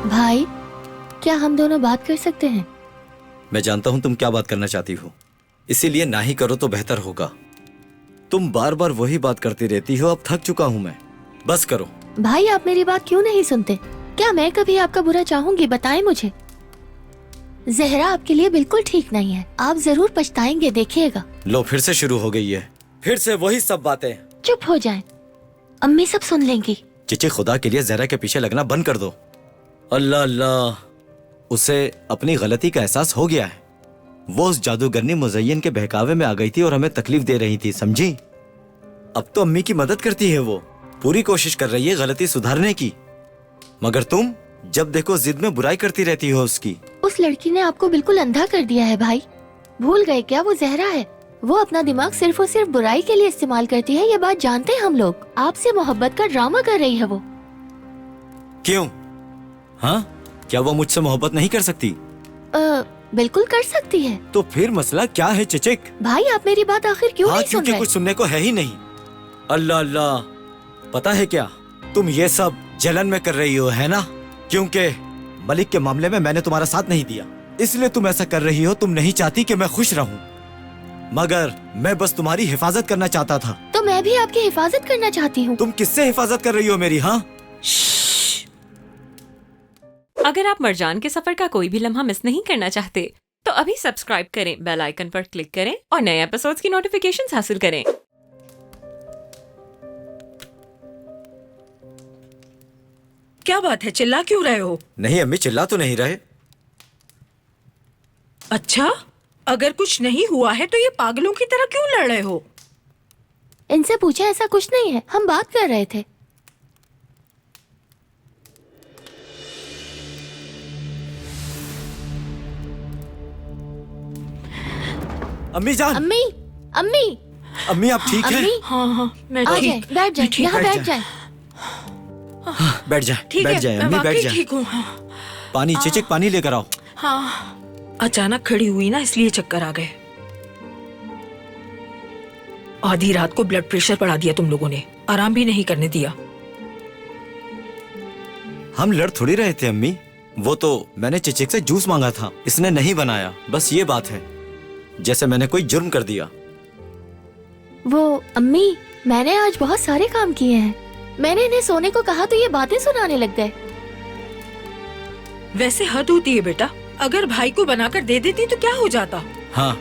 भाई, क्या हम दोनों बात कर सकते हैं? मैं जानता हूं तुम क्या बात करना चाहती हो, इसीलिए ना ही करो तो बेहतर होगा। तुम बार बार वही बात करती रहती हो, अब थक चुका हूं मैं, बस करो। भाई, आप मेरी बात क्यों नहीं सुनते? क्या मैं कभी आपका बुरा चाहूंगी? बताएं मुझे। जहरा आपके लिए बिल्कुल ठीक नहीं है, आप जरूर पछताएंगे, देखिएगा। लो, फिर से शुरू हो गई है, फिर से वही सब बातें। चुप हो जाएं, अम्मी सब सुन लेंगी। चिची, खुदा के लिए जहरा के पीछे लगना बंद कर दो। अल्लाह अल्लाह, उसे अपनी गलती का एहसास हो गया है। वो उस जादूगरनी मुज़य्यन के बहकावे में आ गई थी और हमें तकलीफ दे रही थी, समझी? अब तो अम्मी की मदद करती है, वो पूरी कोशिश कर रही है गलती सुधारने की, मगर तुम जब देखो जिद में बुराई करती रहती हो उसकी। उस लड़की ने आपको बिल्कुल अंधा कर दिया है भाई। भूल गए क्या वो जहरा है? वो अपना दिमाग सिर्फ और सिर्फ बुराई के लिए इस्तेमाल करती है, ये बात जानते हैं हम लोग। आपसे मोहब्बत का ड्रामा कर रही है वो। क्यों? हाँ, क्या वो मुझसे मोहब्बत नहीं कर सकती? बिल्कुल कर सकती है। तो फिर मसला क्या है चिचिक? भाई, आप मेरी बात आखिर क्यों नहीं सुन रहे? कुछ सुनने को है ही नहीं। अल्लाह अल्लाह, पता है क्या, तुम ये सब जलन में कर रही हो, है ना? क्योंकि मलिक के मामले में मैंने तुम्हारा साथ नहीं दिया, इसलिए तुम ऐसा कर रही हो। तुम नहीं चाहती कि मैं खुश रहूं, मगर मैं बस तुम्हारी हिफाजत करना चाहता था। तो मैं भी आपकी हिफाजत करना चाहती हूँ। तुम किससे हिफाजत कर रही हो मेरी? हाँ, अगर आप मरजान के सफर का कोई भी लम्हा मिस नहीं करना चाहते तो अभी सब्सक्राइब करें, बेल आइकन पर क्लिक करें और नए एपिसोड्स की नोटिफिकेशंस हासिल करें। क्या बात है, चिल्ला क्यों रहे हो? नहीं अम्मी, चिल्ला तो नहीं रहे। अच्छा, अगर कुछ नहीं हुआ है तो ये पागलों की तरह क्यों लड़ रहे हो? इनसे पूछा, ऐसा कुछ नहीं है, हम बात कर रहे थे। अम्मी जान, अम्मी, अम्मी, अम्मी आप ठीक हैं? अम्मी, हाँ, मैं आ ठीक। जाए, बैठ जाए, यहाँ बैठ जाए। बैठ जाए, ठीक बैठ है, जाए मैं अम्मी, बैठ वाकई जाए। ठीक हूँ। पानी, चिचिक पानी लेकर आओ। हाँ, अचानक खड़ी हुई ना, इसलिए चक्कर आ गए। आधी रात को ब्लड प्रेशर बढ़ा दिया तुम लोगों ने, आराम भी नहीं करने दिया। हम लड़ थोड़ी रहे थे अम्मी, वो तो मैंने चिचिक से जूस मांगा था, इसने नहीं बनाया, बस ये बात है। जैसे मैंने कोई जुर्म कर दिया। वो अम्मी, मैंने आज बहुत सारे काम किए हैं। मैंने इन्हें सोने को कहा तो ये बातें सुनाने लग गए। वैसे हद होती है बेटा, अगर भाई को बनाकर दे देती तो क्या हो जाता? हाँ,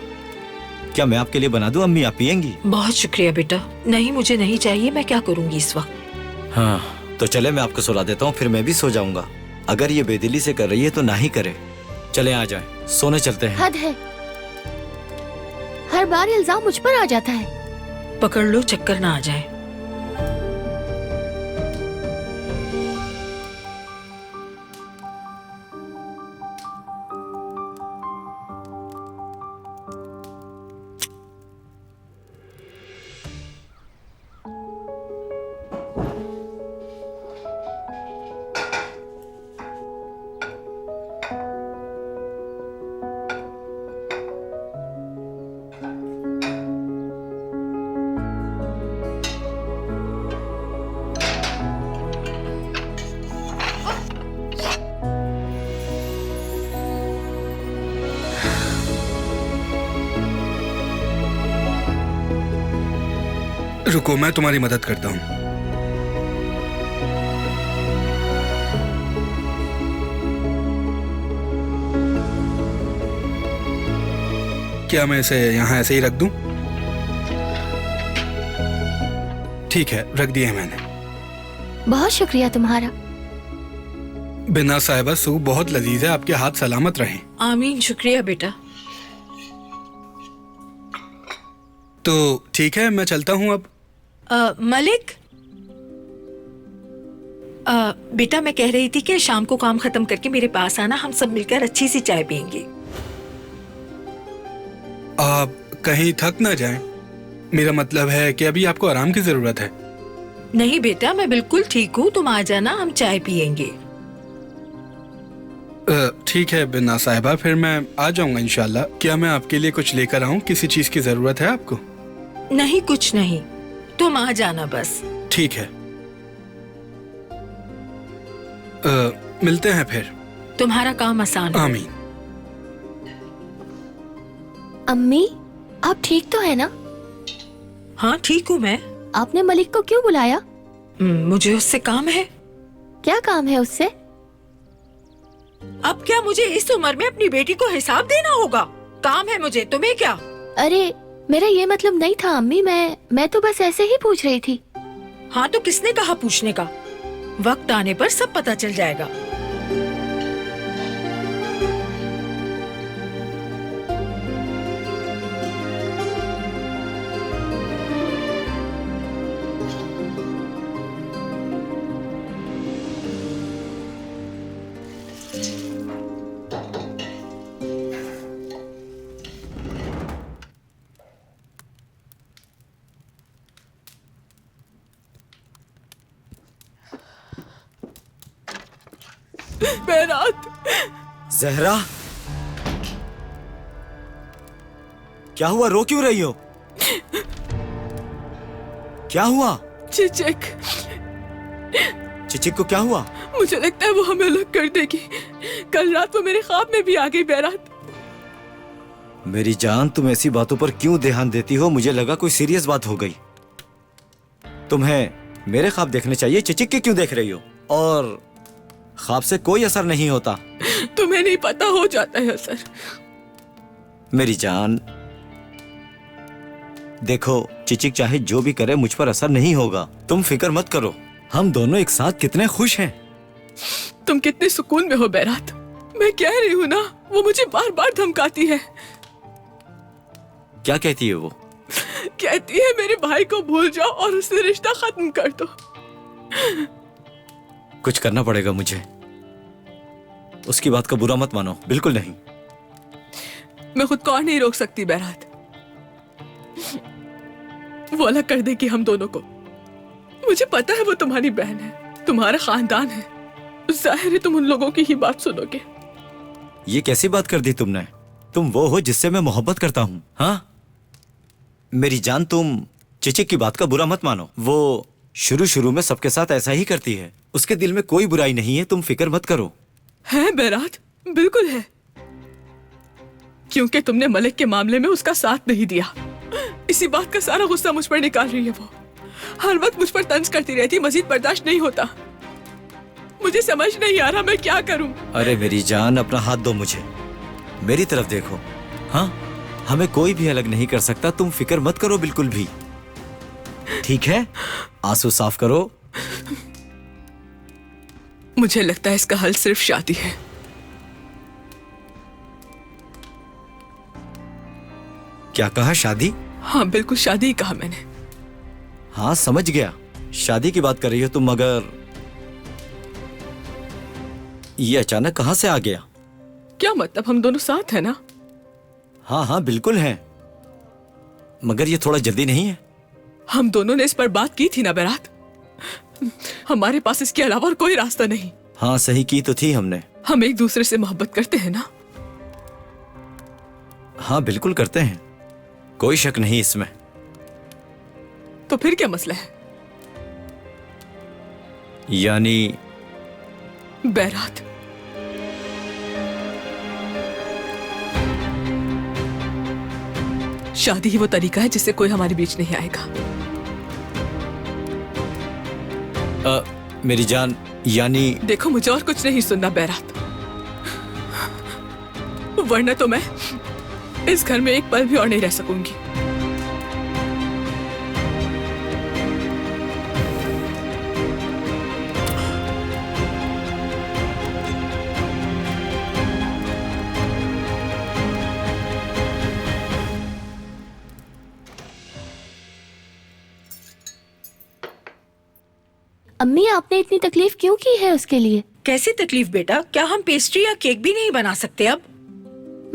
क्या मैं आपके लिए बना दूं अम्मी, आप पियेंगी? बहुत शुक्रिया बेटा। नहीं, मुझे नहीं चाहिए, मैं क्या करूँगी इस वक्त। हाँ, तो चले मैं आपको सुला देता हूँ, फिर मैं भी सो जाऊंगा। अगर ये बेदिली से कर रही है तो ना ही करे। चले आ जाए, सोने चलते हैं। हद है, हर बार इल्जाम मुझ पर आ जाता है। पकड़ लो, चक्कर ना आ जाए। रुको, मैं तुम्हारी मदद करता हूँ। क्या मैं इसे यहाँ ऐसे ही रख दूँ? ठीक है, रख दिया मैंने। बहुत शुक्रिया तुम्हारा। बिना साहिबा, सूप बहुत लजीज है, आपके हाथ सलामत रहें। आमीन, शुक्रिया बेटा। तो ठीक है, मैं चलता हूँ अब। मलिक, बेटा मैं कह रही थी कि शाम को काम खत्म करके मेरे पास आना, हम सब मिलकर अच्छी सी चाय पियेंगे। आप कहीं थक ना जाएं। मेरा मतलब है कि अभी आपको आराम की जरूरत है। नहीं बेटा, मैं बिल्कुल ठीक हूँ, तुम आ जाना, हम चाय पियेंगे। ठीक है बिना साहिबा, फिर मैं आ जाऊंगा इंशाल्लाह। क्या मैं आपके लिए कुछ लेकर आऊं? किसी चीज की जरूरत है आपको? नहीं, कुछ नहीं, तुम आ जाना बस। ठीक है। मिलते हैं फिर। तुम्हारा काम आसान हो। आमीन। अम्मी, आप ठीक तो है ना? हाँ ठीक हूँ मैं। आपने मलिक को क्यों बुलाया? मुझे उससे काम है। क्या काम है उससे? अब क्या मुझे इस उम्र में अपनी बेटी को हिसाब देना होगा? काम है मुझे, तुम्हें क्या? अरे मेरा ये मतलब नहीं था अम्मी, मैं तो बस ऐसे ही पूछ रही थी। हाँ तो किसने कहा पूछने का? वक्त आने पर सब पता चल जाएगा। बेरात, जहरा, क्या हुआ? रो क्यों रही हो? क्या हुआ? चिचिक, चिचिक को क्या हुआ? मुझे लगता है वो हमें अलग कर देगी। कल रात वो मेरे ख्वाब में भी आ गई। बेरात, मेरी जान, तुम ऐसी बातों पर क्यों ध्यान देती हो? मुझे लगा कोई सीरियस बात हो गई। तुम्हें मेरे ख्वाब देखने चाहिए, चिचिक के क्यों देख रही हो? और ख्वाब से कोई असर नहीं होता। तुम्हें नहीं पता, हो जाता है असर। मेरी जान देखो, चिचिक चाहे जो भी करे मुझ पर असर नहीं होगा। तुम फिक्र मत करो, हम दोनों एक साथ कितने खुश हैं। तुम कितने सुकून में हो बेरात। मैं कह रही हूँ ना, वो मुझे बार बार धमकाती है। क्या कहती है वो? कहती है मेरे भाई को भूल जाओ और उससे रिश्ता खत्म कर दो। कुछ करना पड़ेगा मुझे। उसकी बात का बुरा मत मानो, बिल्कुल नहीं। मैं खुद को और नहीं रोक सकती बेरात। वो अलग कर देगी हम दोनों को। मुझे पता है वो तुम्हारी बहन है, तुम्हारा खानदान है। जाहिर है तुम उन लोगों की ही बात सुनोगे। ये कैसी बात कर दी तुमने? तुम वो हो जिससे मैं मोहब्बत करता हूँ। हाँ मेरी जान, तुम चिचिक की बात का बुरा मत मानो। वो शुरू शुरू में सबके साथ ऐसा ही करती है। उसके दिल में कोई बुराई नहीं है, तुम फिक्र मत करो। है बेरात, बिल्कुल है। क्योंकि तुमने मलिक के मामले में उसका साथ नहीं दिया। इसी बात का सारा गुस्सा मुझ पर निकाल रही है वो। हर वक्त मुझ पर तंज करती रहती, मजीद बर्दाश्त नहीं होता। मुझे समझ नहीं आ रहा मैं क्या करूं। अरे मेरी जान, अपना हाथ दो मुझे, मेरी तरफ देखो। हाँ, हमें कोई भी अलग नहीं कर सकता, तुम फिक्र मत करो बिल्कुल भी। ठीक है, आंसू साफ करो। मुझे लगता है इसका हल सिर्फ शादी है। क्या कहा? शादी? हाँ बिल्कुल, शादी ही कहा मैंने। हाँ समझ गया, शादी की बात कर रही हो तुम। मगर ये अचानक कहां से आ गया? क्या मतलब? हम दोनों साथ है ना? हाँ हाँ बिल्कुल है, मगर ये थोड़ा जल्दी नहीं है? हम दोनों ने इस पर बात की थी ना बेरात। हमारे पास इसके अलावा और कोई रास्ता नहीं। हाँ सही की तो थी हमने। हम एक दूसरे से मोहब्बत करते हैं ना? हाँ बिल्कुल करते हैं, कोई शक नहीं इसमें। तो फिर क्या मसला है? यानी बेरात, शादी ही वो तरीका है जिससे कोई हमारे बीच नहीं आएगा। मेरी जान, यानी देखो मुझे और कुछ नहीं सुनना बेरात, वरना तो मैं इस घर में एक पल भी और नहीं रह सकूंगी। अम्मी, आपने इतनी तकलीफ क्यों की है उसके लिए? कैसी तकलीफ बेटा? क्या हम पेस्ट्री या केक भी नहीं बना सकते अब?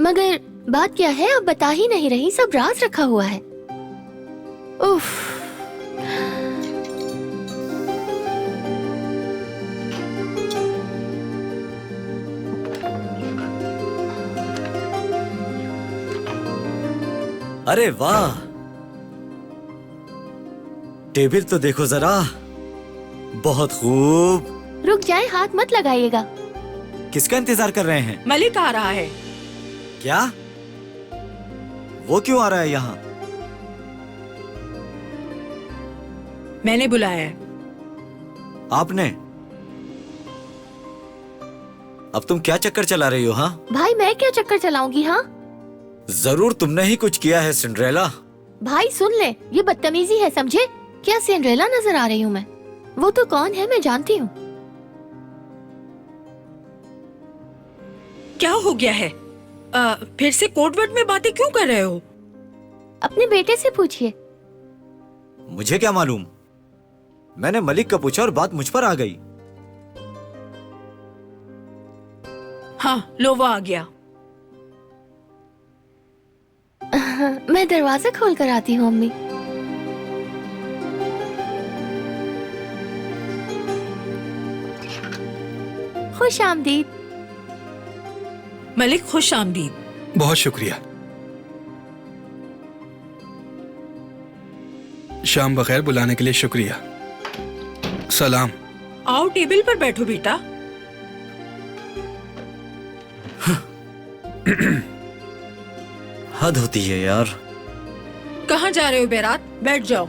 मगर बात क्या है, आप बता ही नहीं रही, सब राज रखा हुआ है। उफ। अरे वाह, टेबल तो देखो जरा, बहुत खूब। रुक जाए, हाथ मत लगाइएगा। किसका इंतजार कर रहे हैं? मलिक आ रहा है। क्या? वो क्यों आ रहा है यहाँ? मैंने बुलाया है। आपने? अब तुम क्या चक्कर चला रही हो? हाँ भाई, मैं क्या चक्कर चलाऊंगी? हाँ, जरूर तुमने ही कुछ किया है सिंड्रेला। भाई सुन ले, ये बदतमीजी है, समझे? क्या सिंड्रेला नजर आ रही हूँ मैं? वो तो कौन है मैं जानती हूँ। क्या हो गया है? फिर से कोडवर्ड में बातें क्यों कर रहे हो? अपने बेटे से पूछिए। मुझे क्या मालूम? मैंने मलिक का पूछा और बात मुझ पर आ गई। हाँ, लो वो आ गया। मैं दरवाजा खोल कर आती हूँ अम्मी। खुश आमदीद। मलिक, खुश आमदीद। बहुत शुक्रिया। शाम बखैर, बुलाने के लिए शुक्रिया। सलाम। आओ टेबल पर बैठो बेटा। हद होती है यार। कहाँ जा रहे हो बैरात? बैठ जाओ।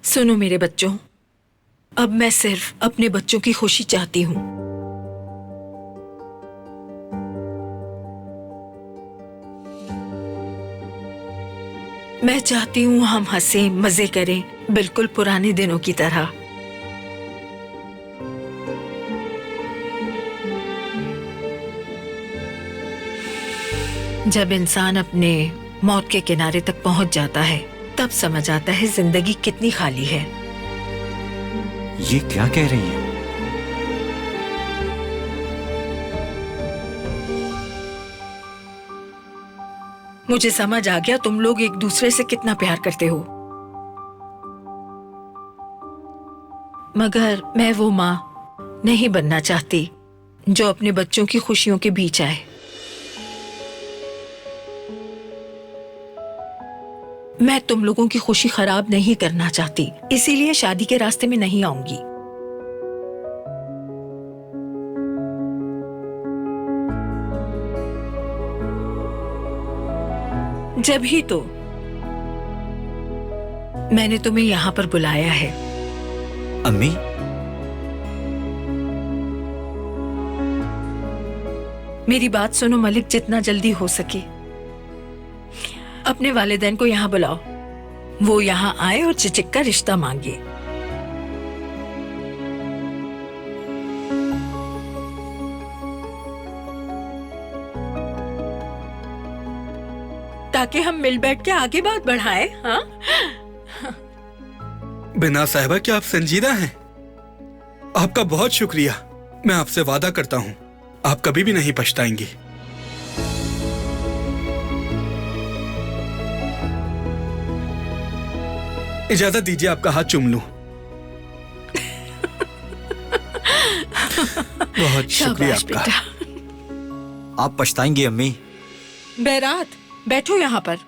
सुनो मेरे बच्चों, अब मैं सिर्फ अपने बच्चों की खुशी चाहती हूँ। मैं चाहती हूँ हम हंसे मजे करें, बिल्कुल पुराने दिनों की तरह। जब इंसान अपने मौत के किनारे तक पहुंच जाता है, तब समझ आता है जिंदगी कितनी खाली है। ये क्या कह रही है? मुझे समझ आ गया तुम लोग एक दूसरे से कितना प्यार करते हो, मगर मैं वो माँ नहीं बनना चाहती जो अपने बच्चों की खुशियों के बीच आए। मैं तुम लोगों की खुशी खराब नहीं करना चाहती, इसीलिए शादी के रास्ते में नहीं आऊंगी। जब ही तो मैंने तुम्हें यहाँ पर बुलाया है। अम्मी, मेरी बात सुनो मलिक, जितना जल्दी हो सके अपने वालिदैन को यहाँ बुलाओ। वो यहाँ आए और चिचिक का रिश्ता मांगे। ताकि हम मिल बैठ के आगे बात बढ़ाएं। हाँ, बिना साहिबा, क्या आप संजीदा हैं? आपका बहुत शुक्रिया। मैं आपसे वादा करता हूँ आप कभी भी नहीं पछताएंगी। इजाजत दीजिए आपका हाथ चूम लूं। बहुत शुक्रिया शाबाश आपका। बेटा। आप पछताएंगी अम्मी। बैरात, बैठो यहाँ पर।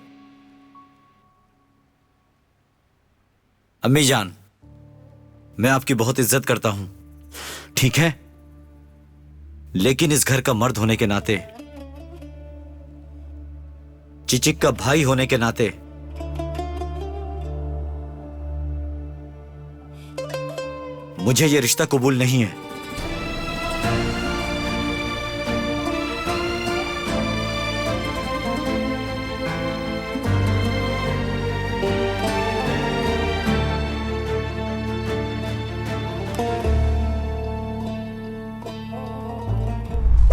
अम्मी जान, मैं आपकी बहुत इज्जत करता हूं, ठीक है? लेकिन इस घर का मर्द होने के नाते, चिचिक का भाई होने के नाते मुझे यह रिश्ता कबूल नहीं है।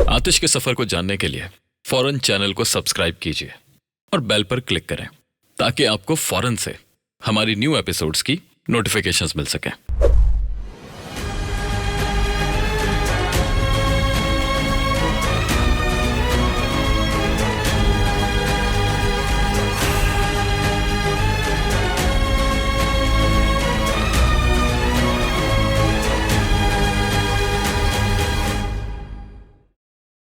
आतिश के सफर को जानने के लिए फौरन चैनल को सब्सक्राइब कीजिए और बेल पर क्लिक करें ताकि आपको फौरन से हमारी न्यू एपिसोड्स की नोटिफिकेशंस मिल सकें।